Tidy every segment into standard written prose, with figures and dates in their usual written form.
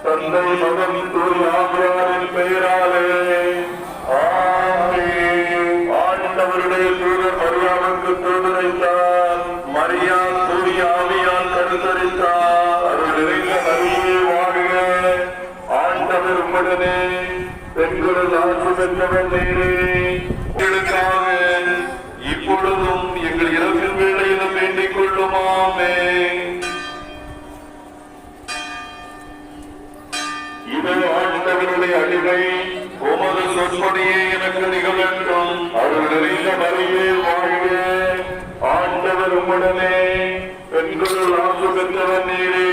தந்தை மகன் தூய் ஆவியாரின் பெயராலே ஆமென். ஆண்டவருடைய தூதர் மரியாவுக்கு தூதரைத்தார். மரியா தூய் ஆவியால் கருத்தரித்தார். அருள் நிறைந்த மரியே வாழ்க, ஆண்டவர் உம்முடனே, பெண்களுள் ஆசி பெற்றவர் நீரே. உங்களுக்காக இப்பொழுதும் எங்கள் இரவில் வேளையிலும் வேண்டிக் கொள்ளுமாமே. இது ஆண்டவருடைய அடிமை, உமது சொற்படியே எனக்கு நிகழட்டும். அருள் நிறைந்த மரியே வாழ்க, ஆண்டவர் உம்முடனே, பெண்களுள் ஆசி பெற்றவர் நீரே.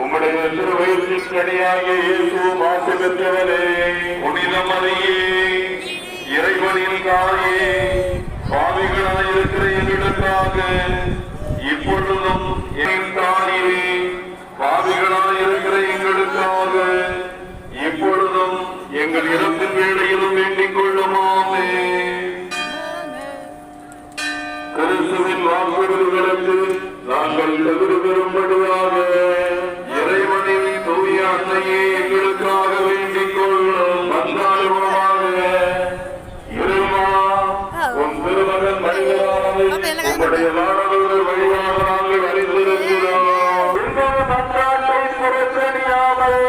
உம்முடைய திருவயிற்றின் கனியாகிய இயேசுவும் ஆசி பெற்றவரே. புனித மரியே, இறைவனின் தாயே, பாவிகளாயிருக்கிற எங்களுக்காக இப்பொழுதும் என் தாயே, பாவிகளாயிருக்கிற எங்களுக்காக இப்பொழுதும் எங்கள் இறப்பின் வேளையிலும் வேண்டிக் கொள்ளுமாமே. கிறிஸ்துவின் வாக்குறுதிகளுக்கு நாங்கள் தகுதி பெறும்படியாக இறைவனின் தூய அன்னையே எங்களுக்காக வேண்டிக் கொள்ளும். வந்தாலுமாக இறைவா, உன் திருமகன் மனிதனானது உங்களுடைய நாடகங்கள் வழியாக நாங்கள் அறிந்திருக்கிறோம். மன்றாட்டை புறக்கணியாமல்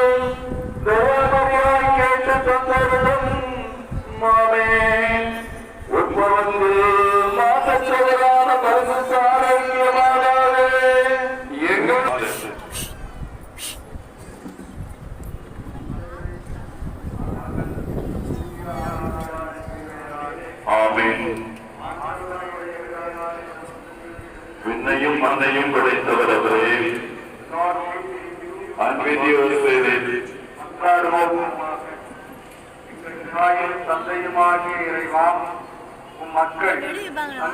தேவமரியாய் கேட்டு தந்தருளும் மாமே. உட்பவந்து மாற்றச்சொல்லான பரிசுத்தான ஐக்கியமானாலே எங்கள் ஆமென். விண்ணையும் மண்ணையும் படைத்தவர் அவரே. தந்தையுமாகிய இறைவா, உம் மக்கள் தங்கள்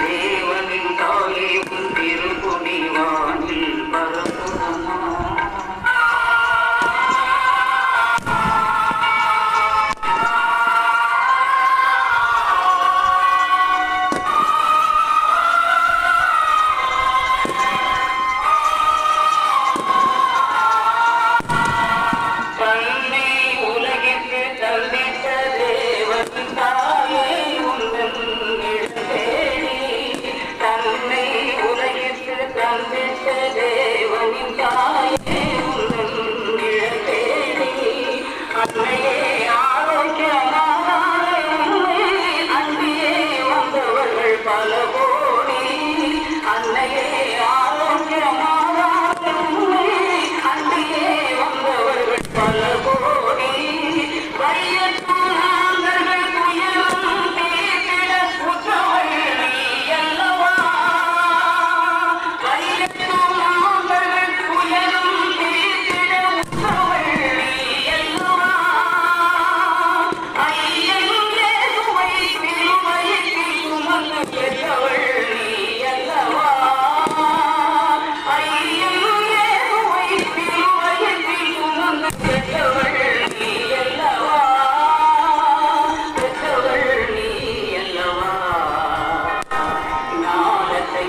தேவனின் தாயே உன் திருக்குடி வானில் பரப்புறமா.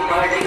பாடி